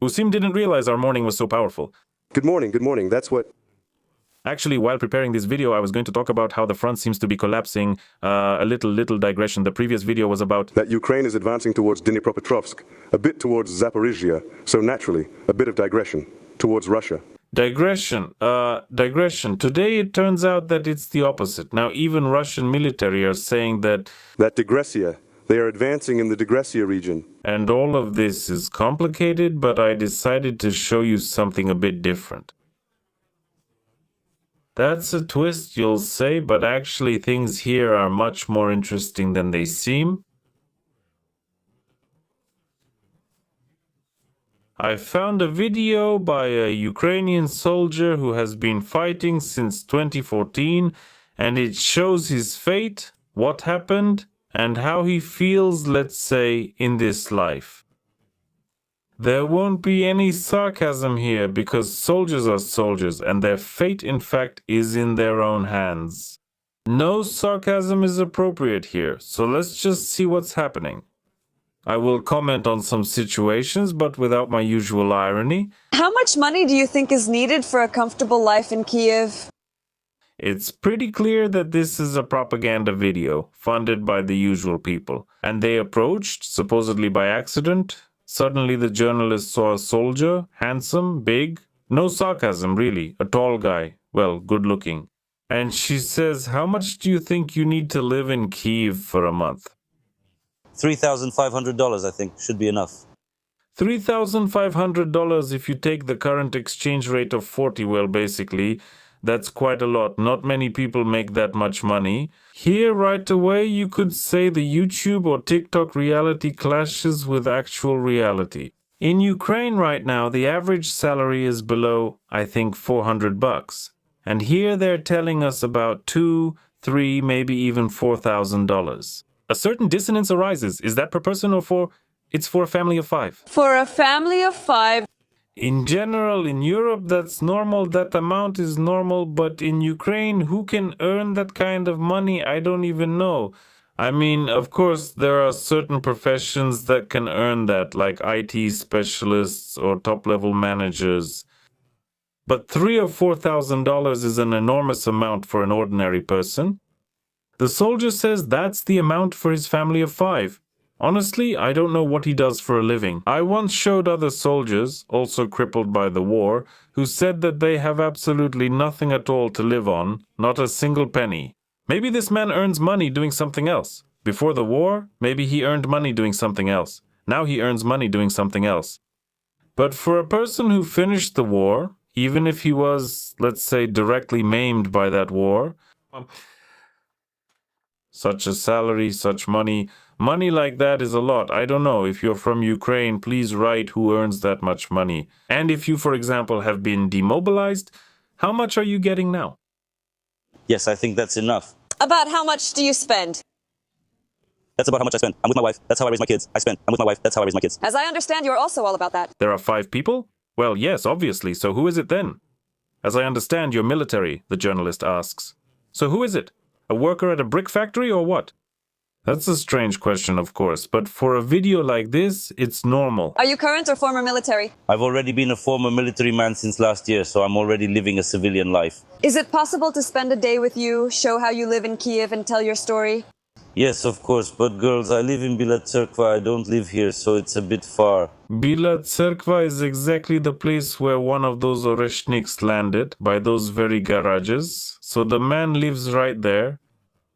Usim didn't realize our morning was so powerful. Good morning, that's what... Actually, while preparing this video, I was going to talk about how the front seems to be collapsing. A little digression. The previous video was about... That Ukraine is advancing towards Dnipropetrovsk, a bit towards Zaporizhia, so naturally, a bit of digression, towards Russia. Digression. Today it turns out that it's the opposite. Now even Russian military are saying that... That Digressia, they are advancing in the Digressia region. And all of this is complicated, but I decided to show you something a bit different. That's a twist, you'll say, but actually things here are much more interesting than they seem. I found a video by a Ukrainian soldier who has been fighting since 2014, and it shows his fate, what happened, and how he feels, let's say, in this life. There won't be any sarcasm here because soldiers are soldiers and their fate, in fact, is in their own hands. No sarcasm is appropriate here, so let's just see what's happening. I will comment on some situations, but without my usual irony. How much money do you think is needed for a comfortable life in Kyiv? It's pretty clear that this is a propaganda video, funded by the usual people. And they approached, supposedly by accident. Suddenly the journalist saw a soldier, handsome, big, no sarcasm really, a tall guy, well, good looking. And she says, how much do you think you need to live in Kyiv for a month? $3,500, I think, should be enough. $3,500 if you take the current exchange rate of 40, well, basically, that's quite a lot. Not many people make that much money. Here, right away, you could say the YouTube or TikTok reality clashes with actual reality. In Ukraine right now, the average salary is below, I think, $400. And here they're telling us about $2,000, $3,000, maybe even $4,000. A certain dissonance arises. Is that per person or for... It's for a family of 5. For a family of 5. In general, in Europe, that's normal, that amount is normal, but in Ukraine, who can earn that kind of money? I don't even know. I mean, of course, there are certain professions that can earn that, like IT specialists or top-level managers. But $3,000 or $4,000 is an enormous amount for an ordinary person. The soldier says that's the amount for his family of 5. Honestly, I don't know what he does for a living. I once showed other soldiers, also crippled by the war, who said that they have absolutely nothing at all to live on, not a single penny. Maybe this man earns money doing something else. Before the war, maybe he earned money doing something else. Now he earns money doing something else. But for a person who finished the war, even if he was, let's say, directly maimed by that war, such a salary, such money like that is a lot. I don't know. If you're from Ukraine, please write who earns that much money. And if you, for example, have been demobilized, how much are you getting now? Yes, I think that's enough. About how much do you spend? That's about how much I spend. I'm with my wife. That's how I raise my kids. I'm with my wife. That's how I raise my kids. As I understand, you're also all about that. There are 5 people? Well, yes, obviously. So who is it then? As I understand, you're military, the journalist asks. So who is it? A worker at a brick factory or what? That's a strange question, of course, but for a video like this, it's normal. Are you current or former military? I've already been a former military man since last year, so I'm already living a civilian life. Is it possible to spend a day with you, show how you live in Kyiv, and tell your story? Yes, of course, but girls, I live in Bila Tserkva. I don't live here, so it's a bit far. Bila Tserkva is exactly the place where one of those Oreshniks landed, by those very garages. So the man lives right there.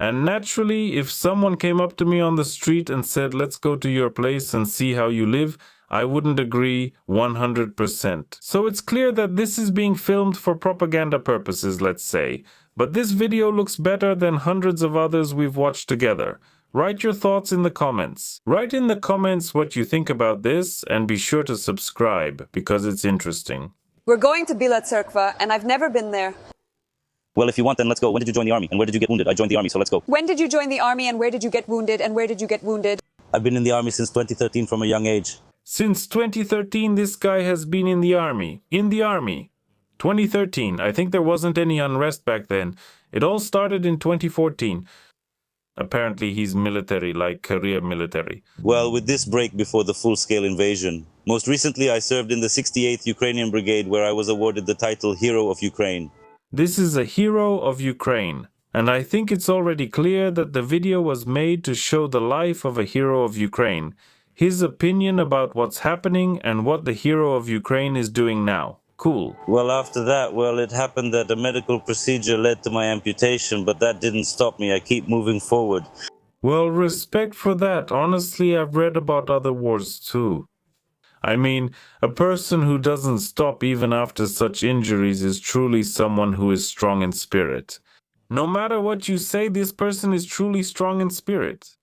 And naturally, if someone came up to me on the street and said, let's go to your place and see how you live, I wouldn't agree 100%. So it's clear that this is being filmed for propaganda purposes, let's say. But this video looks better than hundreds of others we've watched together. Write your thoughts in the comments. Write in the comments what you think about this and be sure to subscribe because it's interesting. We're going to Bila Tserkva, and I've never been there. Well, if you want, then let's go. When did you join the army? And where did you get wounded? I joined the army, so let's go. When did you join the army, and where did you get wounded, and where did you get wounded? I've been in the army since 2013 from a young age. Since 2013, this guy has been in the army. 2013. I think there wasn't any unrest back then. It all started in 2014. Apparently he's military, like career military. Well, with this break before the full-scale invasion, Most recently, I served in the 68th Ukrainian Brigade, where I was awarded the title Hero of Ukraine. This is a hero of Ukraine, and I think it's already clear that the video was made to show the life of a hero of Ukraine, his opinion about what's happening and what the hero of Ukraine is doing now. Cool. Well, after that, it happened that a medical procedure led to my amputation, but that didn't stop me. I keep moving forward. Well, respect for that. Honestly, I've read about other wars too. I mean, a person who doesn't stop even after such injuries is truly someone who is strong in spirit. No matter what you say, this person is truly strong in spirit.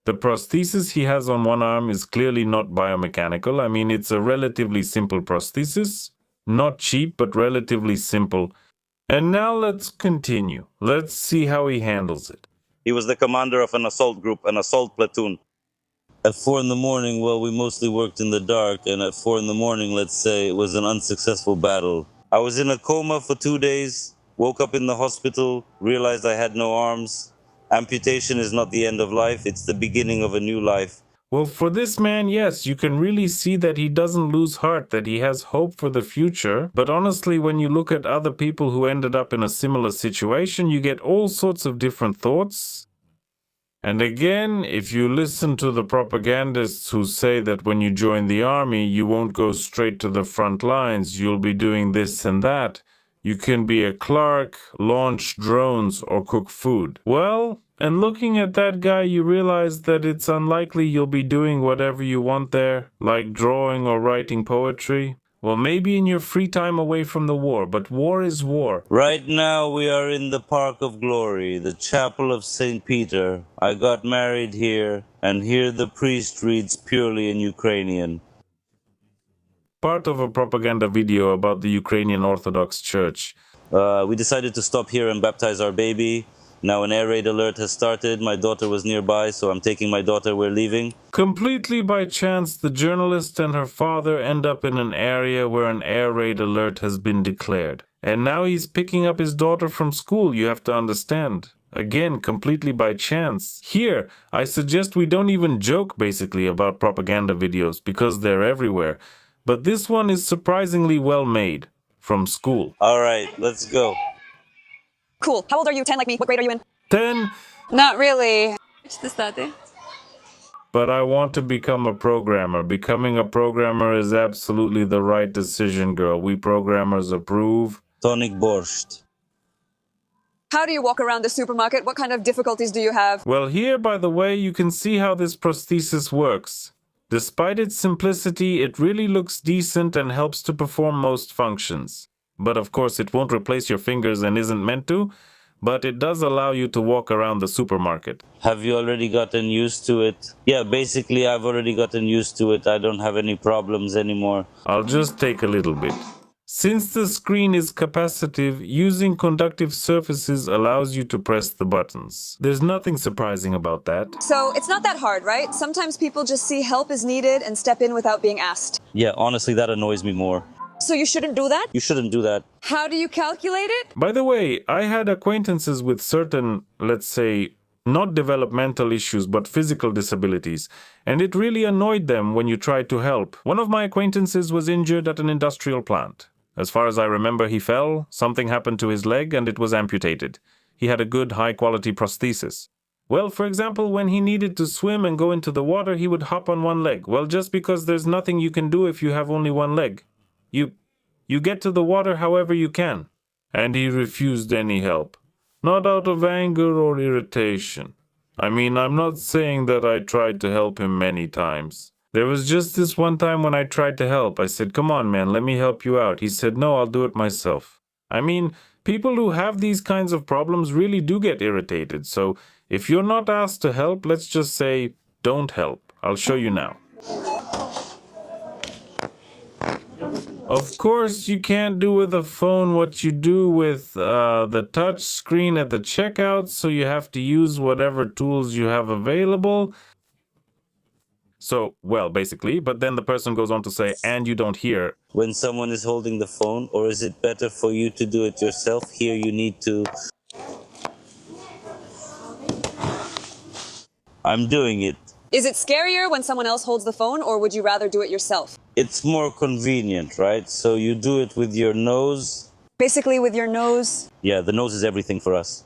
The prosthesis he has on one arm is clearly not biomechanical. I mean, it's a relatively simple prosthesis. Not cheap, but relatively simple. And now let's continue. Let's see how he handles it. He was the commander of an assault group, an assault platoon. At 4 in the morning, we mostly worked in the dark, and at 4 in the morning, let's say, it was an unsuccessful battle. I was in a coma for 2 days, woke up in the hospital, realized I had no arms. Amputation is not the end of life, it's the beginning of a new life. Well, for this man, yes, you can really see that he doesn't lose heart, that he has hope for the future. But honestly, when you look at other people who ended up in a similar situation, you get all sorts of different thoughts. And again, if you listen to the propagandists who say that when you join the army, you won't go straight to the front lines, you'll be doing this and that. You can be a clerk, launch drones, or cook food. Well, and looking at that guy, you realize that it's unlikely you'll be doing whatever you want there, like drawing or writing poetry. Well, maybe in your free time away from the war, but war is war. Right now we are in the Park of Glory, the Chapel of St. Peter. I got married here, and here the priest reads purely in Ukrainian. Part of a propaganda video about the Ukrainian Orthodox Church. We decided to stop here and baptize our baby. Now an air raid alert has started. My daughter was nearby, so I'm taking my daughter. We're leaving. Completely by chance, the journalist and her father end up in an area where an air raid alert has been declared. And now he's picking up his daughter from school, you have to understand. Again, completely by chance. Here, I suggest we don't even joke basically about propaganda videos because they're everywhere. But this one is surprisingly well made. From school. All right, let's go. Cool. How old are you? 10 like me. What grade are you in? 10. Not really. But I want to become a programmer. Becoming a programmer is absolutely the right decision, girl. We programmers approve. Tonic borscht. How do you walk around the supermarket? What kind of difficulties do you have? Well, here, by the way, you can see how this prosthesis works. Despite its simplicity, it really looks decent and helps to perform most functions. But of course, it won't replace your fingers and isn't meant to, but it does allow you to walk around the supermarket. Have you already gotten used to it? Yeah, basically, I've already gotten used to it. I don't have any problems anymore. I'll just take a little bit. Since the screen is capacitive, using conductive surfaces allows you to press the buttons. There's nothing surprising about that. So it's not that hard, right? Sometimes people just see help is needed and step in without being asked. Yeah, honestly, that annoys me more. So you shouldn't do that? You shouldn't do that. How do you calculate it? By the way, I had acquaintances with certain, let's say, not developmental issues, but physical disabilities, and it really annoyed them when you tried to help. One of my acquaintances was injured at an industrial plant. As far as I remember, he fell, something happened to his leg, and it was amputated. He had a good, high-quality prosthesis. Well, for example, when he needed to swim and go into the water, he would hop on one leg. Well, just because there's nothing you can do if you have only one leg. You get to the water however you can. And he refused any help. Not out of anger or irritation. I mean, I'm not saying that I tried to help him many times. There was just this one time when I tried to help. I said, come on, man, let me help you out. He said, no, I'll do it myself. I mean, people who have these kinds of problems really do get irritated. So if you're not asked to help, let's just say, don't help. I'll show you now. Of course, you can't do with a phone what you do with the touch screen at the checkout, so you have to use whatever tools you have available. So, well, basically, but then the person goes on to say, and you don't hear. When someone is holding the phone, or is it better for you to do it yourself? Here you need to... I'm doing it. Is it scarier when someone else holds the phone, or would you rather do it yourself? It's more convenient, right? So you do it with your nose. Basically, with your nose? Yeah, the nose is everything for us.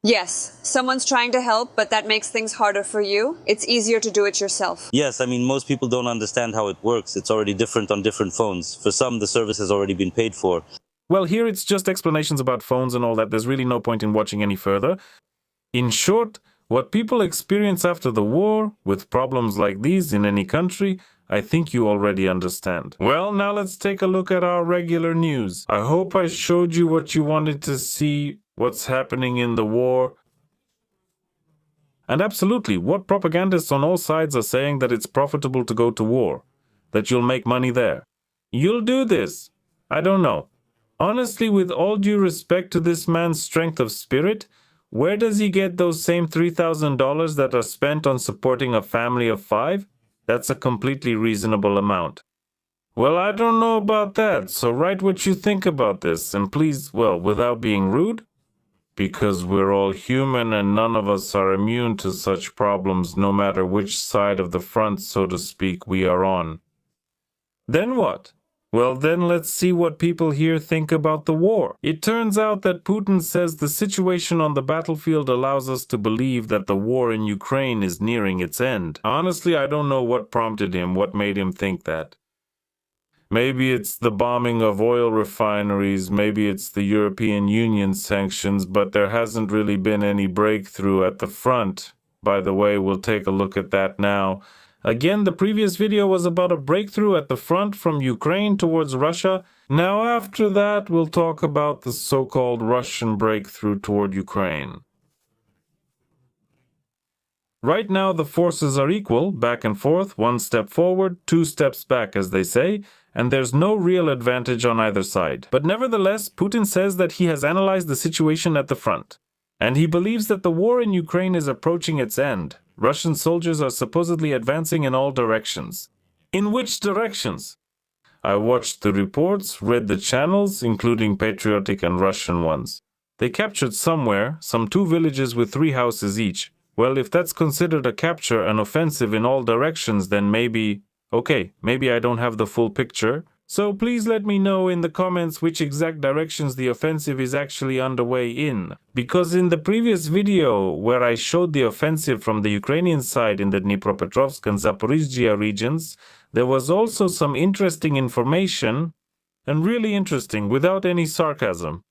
Yes, someone's trying to help, but that makes things harder for you. It's easier to do it yourself. Yes, I mean, most people don't understand how it works. It's already different on different phones. For some, the service has already been paid for. Well, here it's just explanations about phones and all that. There's really no point in watching any further. In short, what people experience after the war, with problems like these in any country, I think you already understand. Well, now let's take a look at our regular news. I hope I showed you what you wanted to see, what's happening in the war. And absolutely, what propagandists on all sides are saying that it's profitable to go to war, that you'll make money there. You'll do this. I don't know. Honestly, with all due respect to this man's strength of spirit, where does he get those same $3,000 that are spent on supporting a family of 5? That's a completely reasonable amount. Well, I don't know about that, so write what you think about this, and please, well, without being rude, because we're all human and none of us are immune to such problems no matter which side of the front, so to speak, we are on. Then what? Well, then let's see what people here think about the war. It turns out that Putin says the situation on the battlefield allows us to believe that the war in Ukraine is nearing its end. Honestly, I don't know what prompted him, what made him think that. Maybe it's the bombing of oil refineries, maybe it's the European Union sanctions, but there hasn't really been any breakthrough at the front. By the way, we'll take a look at that now. Again, the previous video was about a breakthrough at the front from Ukraine towards Russia. Now after that, we'll talk about the so-called Russian breakthrough toward Ukraine. Right now, the forces are equal, back and forth, 1 step forward, 2 steps back, as they say, and there's no real advantage on either side. But nevertheless, Putin says that he has analyzed the situation at the front, and he believes that the war in Ukraine is approaching its end. Russian soldiers are supposedly advancing in all directions. In which directions? I watched the reports, read the channels, including patriotic and Russian ones. They captured somewhere, some 2 villages with 3 houses each. Well, if that's considered a capture, an offensive in all directions, then maybe... Okay, maybe I don't have the full picture. So please let me know in the comments which exact directions the offensive is actually underway in. Because in the previous video, where I showed the offensive from the Ukrainian side in the Dnipropetrovsk and Zaporizhzhia regions, there was also some interesting information, and really interesting, without any sarcasm.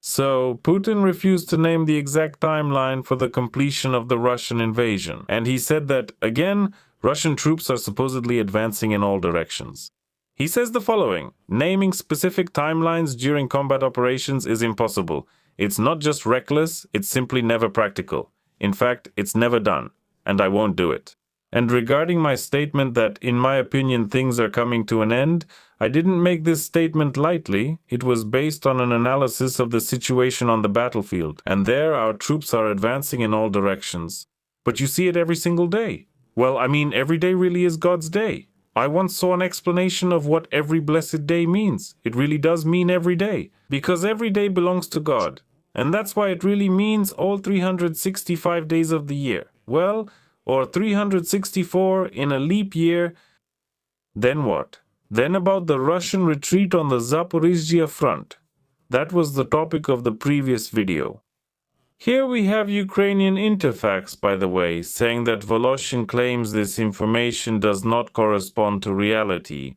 So, Putin refused to name the exact timeline for the completion of the Russian invasion, and he said that, again, Russian troops are supposedly advancing in all directions. He says the following: naming specific timelines during combat operations is impossible. It's not just reckless, it's simply never practical. In fact, it's never done, and I won't do it. And regarding my statement that, in my opinion, things are coming to an end, I didn't make this statement lightly. It was based on an analysis of the situation on the battlefield, and there our troops are advancing in all directions. But you see it every single day. Well, I mean, every day really is God's day. I once saw an explanation of what every blessed day means. It really does mean every day, because every day belongs to God. And that's why it really means all 365 days of the year. Well, or 364 in a leap year. Then what? Then about the Russian retreat on the Zaporizhzhia front. That was the topic of the previous video. Here we have Ukrainian Interfax, by the way, saying that Voloshin claims this information does not correspond to reality.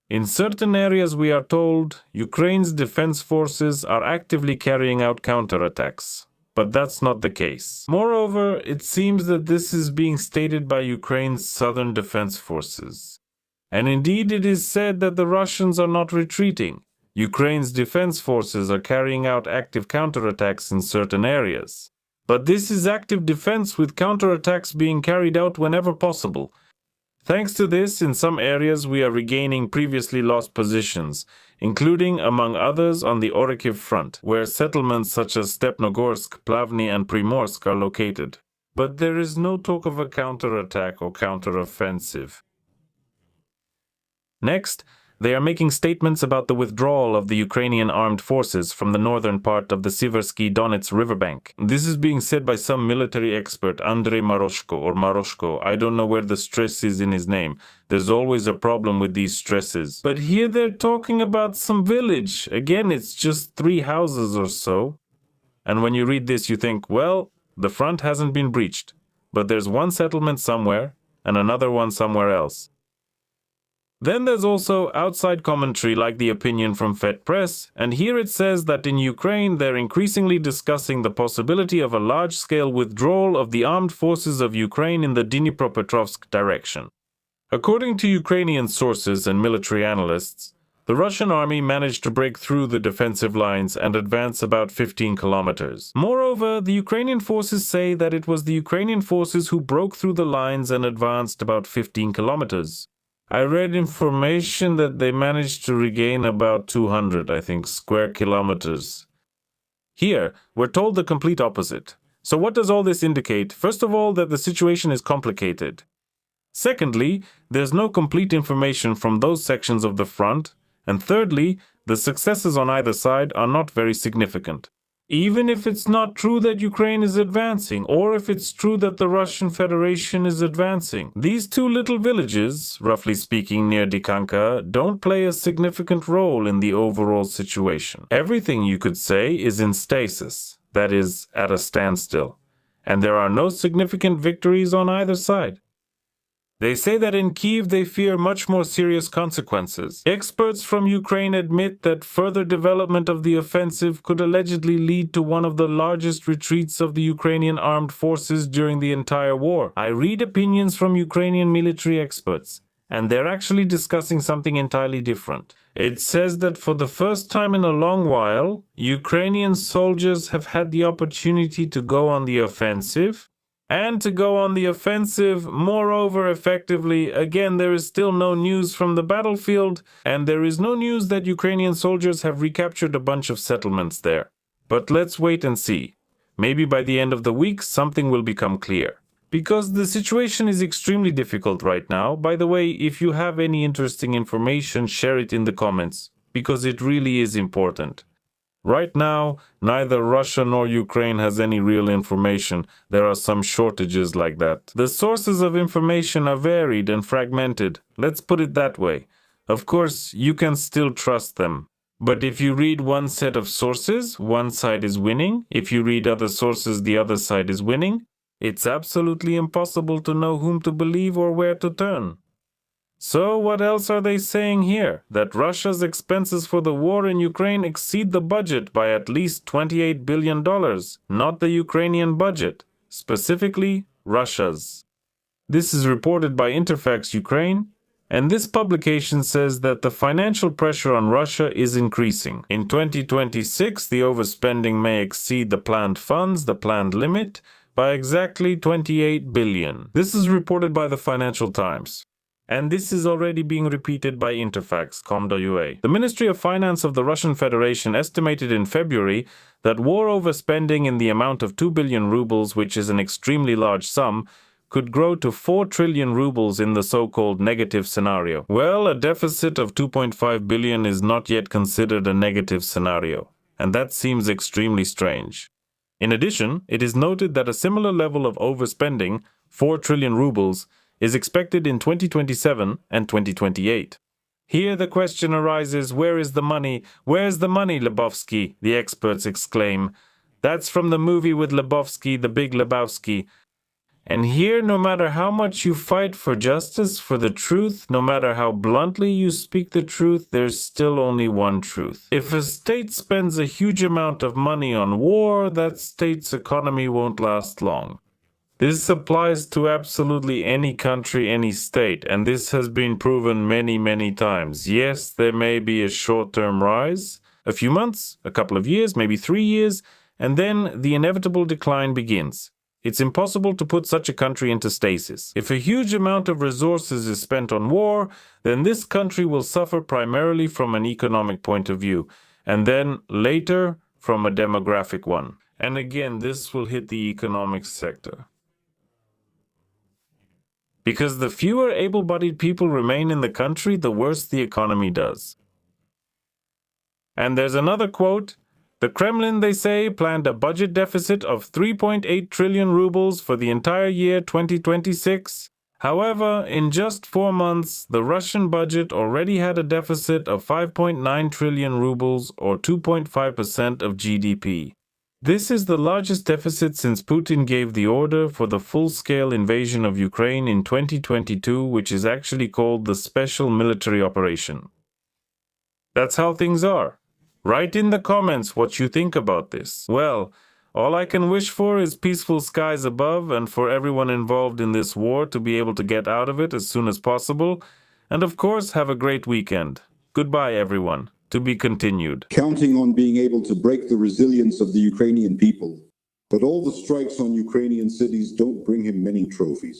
In certain areas, we are told, Ukraine's defense forces are actively carrying out counterattacks. But that's not the case. Moreover, it seems that this is being stated by Ukraine's southern defense forces. And indeed, it is said that the Russians are not retreating. Ukraine's defense forces are carrying out active counterattacks in certain areas. But this is active defense with counterattacks being carried out whenever possible. Thanks to this, in some areas we are regaining previously lost positions, including, among others, on the Orikhiv front, where settlements such as Stepnogorsk, Plavny and Primorsk are located. But there is no talk of a counterattack or counteroffensive. Next, They are making statements about the withdrawal of the Ukrainian armed forces from the northern part of the Siversky Donets riverbank. This is being said by some military expert, Andrei Maroshko. I don't know where the stress is in his name. There's always a problem with these stresses. But here they're talking about some village. Again, it's just 3 houses or so. And when you read this, you think, well, the front hasn't been breached. But there's one settlement somewhere and another one somewhere else. Then there's also outside commentary like the opinion from Fed Press, and here it says that in Ukraine they're increasingly discussing the possibility of a large-scale withdrawal of the armed forces of Ukraine in the Dnipropetrovsk direction. According to Ukrainian sources and military analysts, the Russian army managed to break through the defensive lines and advance about 15 kilometers. Moreover, the Ukrainian forces say that it was the Ukrainian forces who broke through the lines and advanced about 15 kilometers. I read information that they managed to regain about 200, square kilometers. Here, we're told the complete opposite. So what does all this indicate? First of all, that the situation is complicated. Secondly, there's no complete information from those sections of the front. And thirdly, the successes on either side are not very significant. Even if it's not true that Ukraine is advancing, or if it's true that the Russian Federation is advancing, these 2 little villages, roughly speaking near Dikanka, don't play a significant role in the overall situation. Everything, you could say, is in stasis, that is, at a standstill, and there are no significant victories on either side. They say that in Kyiv they fear much more serious consequences. Experts from Ukraine admit that further development of the offensive could allegedly lead to one of the largest retreats of the Ukrainian armed forces during the entire war. I read opinions from Ukrainian military experts, and they're actually discussing something entirely different. It says that for the first time in a long while, Ukrainian soldiers have had the opportunity to go on the offensive, moreover, effectively. Again, there is still no news from the battlefield, and there is no news that Ukrainian soldiers have recaptured a bunch of settlements there. But let's wait and see. Maybe by the end of the week, something will become clear. Because the situation is extremely difficult right now. By the way, if you have any interesting information, share it in the comments, because it really is important. Right now, neither Russia nor Ukraine has any real information. There are some shortages like that. The sources of information are varied and fragmented. Let's put it that way. Of course, you can still trust them. But if you read one set of sources, one side is winning. If you read other sources, the other side is winning. It's absolutely impossible to know whom to believe or where to turn. So what else are they saying here? That Russia's expenses for the war in Ukraine exceed the budget by at least $28 billion, not the Ukrainian budget, specifically Russia's. This is reported by Interfax Ukraine, and this publication says that the financial pressure on Russia is increasing. In 2026, the overspending may exceed the planned funds, the planned limit, by exactly $28 billion. This is reported by the Financial Times. And this is already being repeated by Interfax.com.ua. The Ministry of Finance of the Russian Federation estimated in February that war overspending in the amount of 2 billion rubles, which is an extremely large sum, could grow to 4 trillion rubles in the so-called negative scenario. Well, a deficit of 2.5 billion is not yet considered a negative scenario, and that seems extremely strange. In addition, it is noted that a similar level of overspending, 4 trillion rubles, is expected in 2027 and 2028. Here the question arises, where is the money? Where's the money, Lebowski? The experts exclaim. That's from the movie with Lebowski, The Big Lebowski. And here, no matter how much you fight for justice, for the truth, no matter how bluntly you speak the truth, there's still only one truth. If a state spends a huge amount of money on war, that state's economy won't last long. This applies to absolutely any country, any state, and this has been proven many, many times. Yes, there may be a short-term rise, a few months, a couple of years, maybe 3 years, and then the inevitable decline begins. It's impossible to put such a country into stasis. If a huge amount of resources is spent on war, then this country will suffer primarily from an economic point of view, and then later from a demographic one. And again, this will hit the economic sector. Because the fewer able-bodied people remain in the country, the worse the economy does. And there's another quote. The Kremlin, they say, planned a budget deficit of 3.8 trillion rubles for the entire year 2026. However, in just 4 months, the Russian budget already had a deficit of 5.9 trillion rubles, or 2.5% of GDP. This is the largest deficit since Putin gave the order for the full-scale invasion of Ukraine in 2022, which is actually called the Special Military Operation. That's how things are. Write in the comments what you think about this. Well, all I can wish for is peaceful skies above and for everyone involved in this war to be able to get out of it as soon as possible. And of course, have a great weekend. Goodbye, everyone. To be continued. Counting on being able to break the resilience of the Ukrainian people. But all the strikes on Ukrainian cities don't bring him many trophies.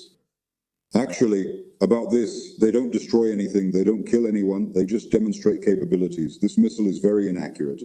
Actually, about this, they don't destroy anything, they don't kill anyone, they just demonstrate capabilities. This missile is very inaccurate.